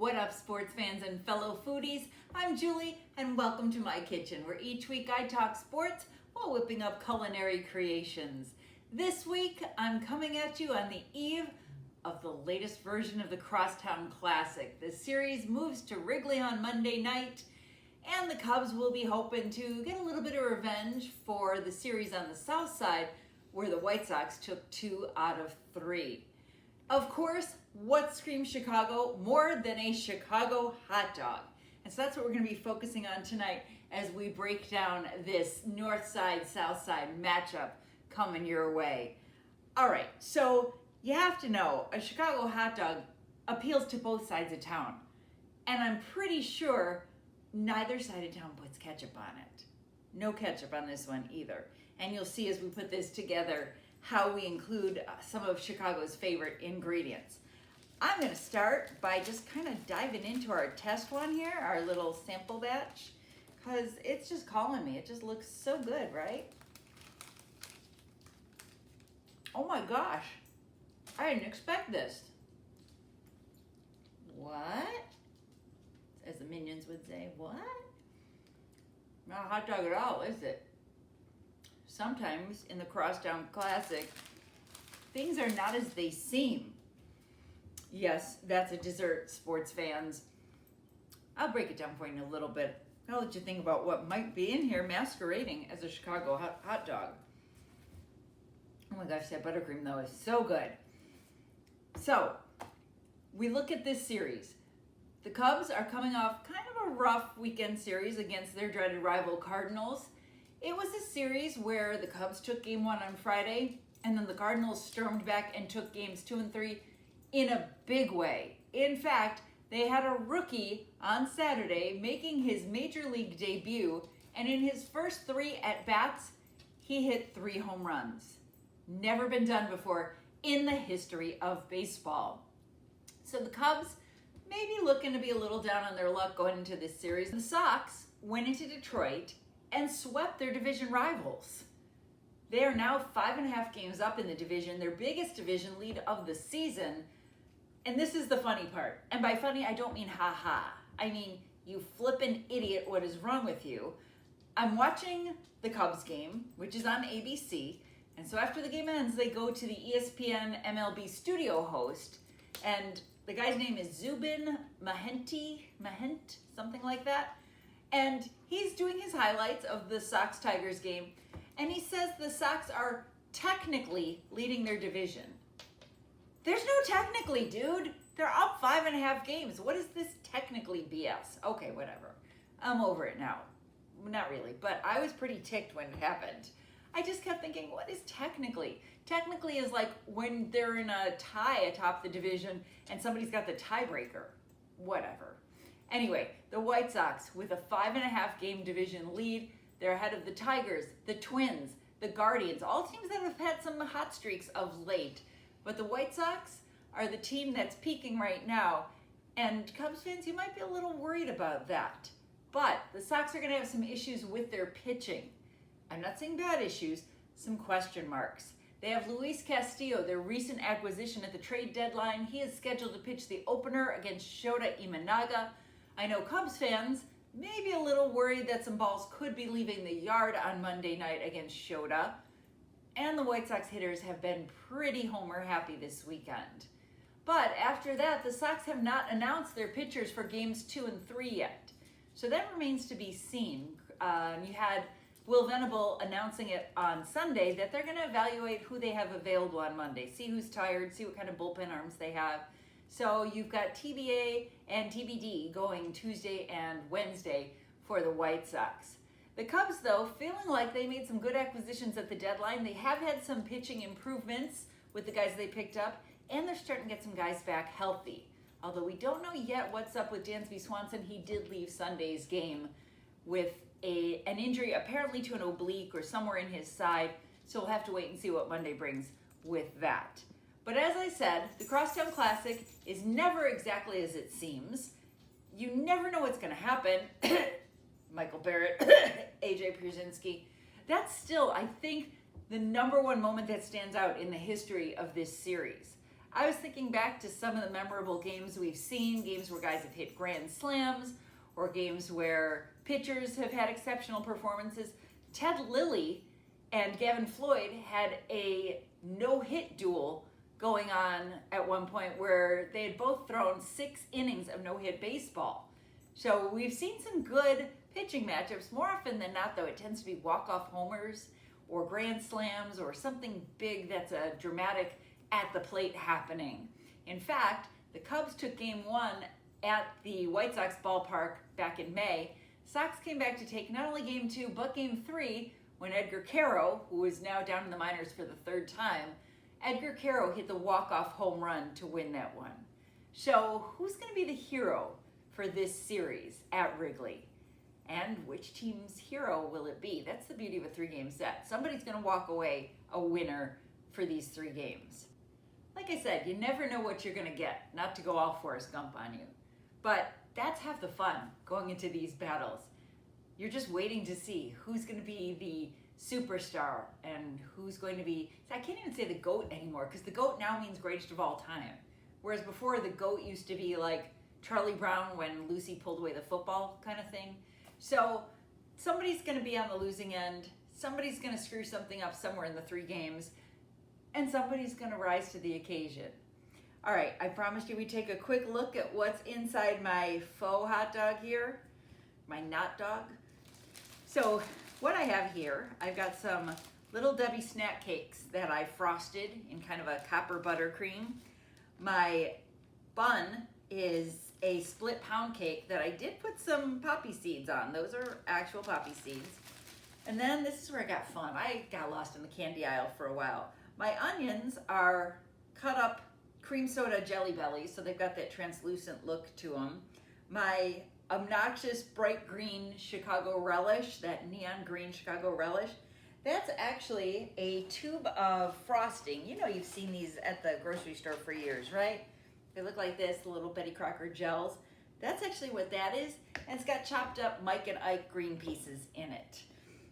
What up, sports fans and fellow foodies? I'm Julie, and welcome to my kitchen, where each week I talk sports while whipping up culinary creations. This week, I'm coming at you on the eve of the latest version of the Crosstown Classic. The series moves to Wrigley on Monday night, and the Cubs will be hoping to get a little bit of revenge for the series on the south side, where the White Sox took 2 out of 3. Of course, what screams Chicago more than a Chicago hot dog? And so that's what we're going to be focusing on tonight as we break down this north side, south side matchup coming your way. All right, so you have to know a Chicago hot dog appeals to both sides of town. And I'm pretty sure neither side of town puts ketchup on it. No ketchup on this one either. And you'll see as we put this together how we include some of Chicago's favorite ingredients. I'm going to start by just kind of diving into our test one here, our little sample batch, because it's just calling me. It just looks so good, right? Oh my gosh, I didn't expect this. What? As the minions would say, what? Not a hot dog at all, is it? Sometimes in the Crosstown Classic, things are not as they seem. Yes, that's a dessert, sports fans. I'll break it down for you in a little bit. I'll let you think about what might be in here masquerading as a Chicago hot dog. Oh my gosh, that buttercream though is so good. So, we look at this series. The Cubs are coming off kind of a rough weekend series against their dreaded rival Cardinals. It was a series where the Cubs took game 1 on Friday, and then the Cardinals stormed back and took games 2 and 3 in a big way. In fact, they had a rookie on Saturday making his major league debut, and in his first 3 at-bats, he hit 3 home runs. Never been done before in the history of baseball. So the Cubs may be looking to be a little down on their luck going into this series. The Sox went into Detroit and swept their division rivals. They are now 5.5 games up in the division, their biggest division lead of the season. And this is the funny part. And by funny, I don't mean ha-ha. I mean, you flippin' idiot, what is wrong with you? I'm watching the Cubs game, which is on ABC. And so after the game ends, they go to the ESPN MLB studio host. And the guy's name is Zubin Mahent, something like that. And he's doing his highlights of the Sox-Tigers game, and he says the Sox are technically leading their division. There's no technically, dude. They're up 5.5 games. What is this technically BS? Okay, whatever. I'm over it now. Not really, but I was pretty ticked when it happened. I just kept thinking, what is technically? Technically is like when they're in a tie atop the division and somebody's got the tiebreaker. Whatever. Anyway, the White Sox, with a 5.5 game division lead, they're ahead of the Tigers, the Twins, the Guardians, all teams that have had some hot streaks of late. But the White Sox are the team that's peaking right now, and Cubs fans, you might be a little worried about that. But the Sox are going to have some issues with their pitching. I'm not saying bad issues, some question marks. They have Luis Castillo, their recent acquisition at the trade deadline. He is scheduled to pitch the opener against Shota Imanaga. I know Cubs fans may be a little worried that some balls could be leaving the yard on Monday night against Shota. And the White Sox hitters have been pretty homer happy this weekend. But after that, the Sox have not announced their pitchers for games 2 and 3 yet. So that remains to be seen. You had Will Venable announcing it on Sunday that they're going to evaluate who they have available on Monday. See who's tired, see what kind of bullpen arms they have. So you've got TBA and TBD going Tuesday and Wednesday for the White Sox. The Cubs, though, feeling like they made some good acquisitions at the deadline. They have had some pitching improvements with the guys they picked up, and they're starting to get some guys back healthy. Although we don't know yet what's up with Dansby Swanson. He did leave Sunday's game with an injury apparently to an oblique or somewhere in his side, so we'll have to wait and see what Monday brings with that. But as I said, the Crosstown Classic is never exactly as it seems. You never know what's going to happen. Michael Barrett, AJ Pierzynski. That's still, I think, the #1 moment that stands out in the history of this series. I was thinking back to some of the memorable games we've seen, games where guys have hit grand slams, or games where pitchers have had exceptional performances. Ted Lilly and Gavin Floyd had a no-hit duel going on at one point where they had both thrown 6 innings of no-hit baseball. So we've seen some good pitching matchups. More often than not, though, it tends to be walk-off homers or grand slams or something big that's a dramatic at the plate happening. In fact, the Cubs took game 1 at the White Sox ballpark back in May. Sox came back to take not only game 2, but game 3 when Edgar Caro, who is now down in the minors for the 3rd time, Edgar Caro hit the walk-off home run to win that one. So who's going to be the hero for this series at Wrigley? And which team's hero will it be? That's the beauty of a 3-game set. Somebody's going to walk away a winner for these 3 games. Like I said, you never know what you're going to get, not to go all Forrest Gump on you. But that's half the fun going into these battles. You're just waiting to see who's going to be the superstar and who's going to be, I can't even say the GOAT anymore, because the GOAT now means greatest of all time. Whereas before, the GOAT used to be like Charlie Brown when Lucy pulled away the football kind of thing. So somebody's going to be on the losing end, somebody's going to screw something up somewhere in the 3 games, and somebody's going to rise to the occasion. All right, I promised you we'd take a quick look at what's inside my faux hot dog here, my not dog. So what I have here, I've got some Little Debbie snack cakes that I frosted in kind of a copper buttercream. My bun is a split pound cake that I did put some poppy seeds on. Those are actual poppy seeds. And then this is where I got fun. I got lost in the candy aisle for a while. My onions are cut up cream soda Jelly Bellies, so they've got that translucent look to them. My obnoxious bright green Chicago relish, that neon green Chicago relish, that's actually a tube of frosting. You know, you've seen these at the grocery store for years, right? They look like this, the little Betty Crocker gels. That's actually what that is, and it's got chopped up Mike and Ike green pieces in it.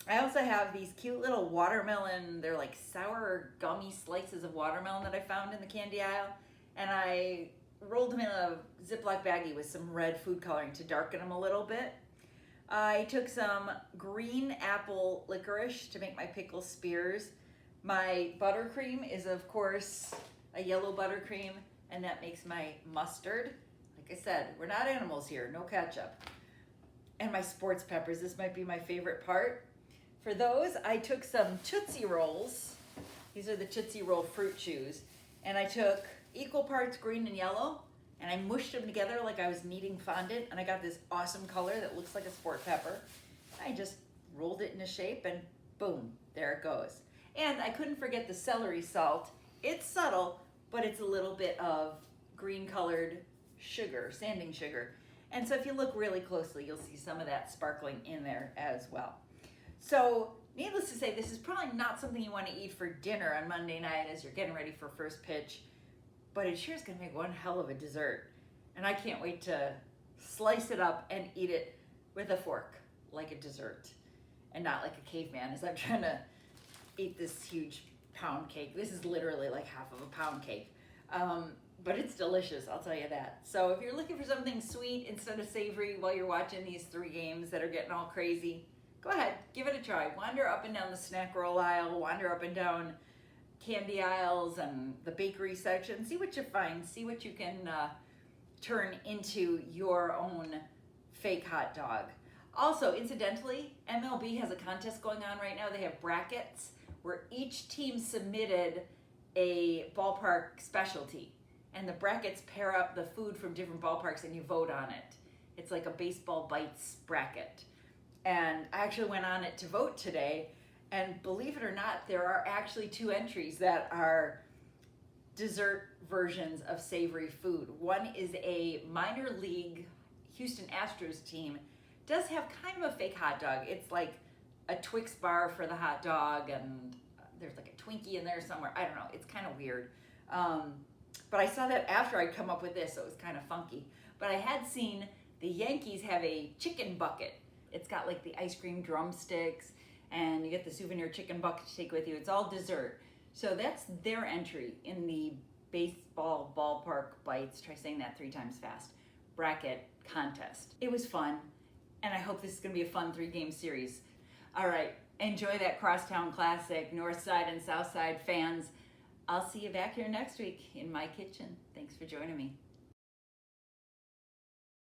I also have these cute little watermelon, they're like sour gummy slices of watermelon that I found in the candy aisle, and I rolled them in a Ziploc baggie with some red food coloring to darken them a little bit. I took some green apple licorice to make my pickle spears. My buttercream is, of course, a yellow buttercream, and that makes my mustard. Like I said, we're not animals here, no ketchup. And my sports peppers, this might be my favorite part. For those, I took some Tootsie Rolls. These are the Tootsie Roll fruit chews. And I took equal parts green and yellow, and I mushed them together like I was kneading fondant, and I got this awesome color that looks like a sport pepper. I just rolled it in a shape, and boom, there it goes. And I couldn't forget the celery salt. It's subtle, but it's a little bit of green-colored sugar, sanding sugar. And so if you look really closely, you'll see some of that sparkling in there as well. So needless to say, this is probably not something you want to eat for dinner on Monday night as you're getting ready for first pitch, but it sure is going to make one hell of a dessert. And I can't wait to slice it up and eat it with a fork like a dessert and not like a caveman as I'm trying to eat this huge pound cake. This is literally like half of a pound cake. But it's delicious, I'll tell you that. So if you're looking for something sweet instead of savory while you're watching these 3 games that are getting all crazy, go ahead, give it a try. Wander up and down the snack roll aisle, wander up and down candy aisles and the bakery section. See what you find. See what you can turn into your own fake hot dog. Also, incidentally, MLB has a contest going on right now. They have brackets where each team submitted a ballpark specialty. And the brackets pair up the food from different ballparks and you vote on it. It's like a baseball bites bracket. And I actually went on it to vote today, and believe it or not, there are actually 2 entries that are dessert versions of savory food. One is a minor league Houston Astros team, does have kind of a fake hot dog. It's like a Twix bar for the hot dog, and there's like a Twinkie in there somewhere. I don't know, it's kind of weird. But I saw that after I'd come up with this, so it was kind of funky. But I had seen the Yankees have a chicken bucket. It's got like the ice cream drumsticks, and you get the souvenir chicken bucket to take with you. It's all dessert. So that's their entry in the baseball ballpark bites, try saying that 3 times fast, bracket contest. It was fun, and I hope this is going to be a fun 3-game series. All right, enjoy that Crosstown Classic, North Side and South Side fans. I'll see you back here next week in my kitchen. Thanks for joining me.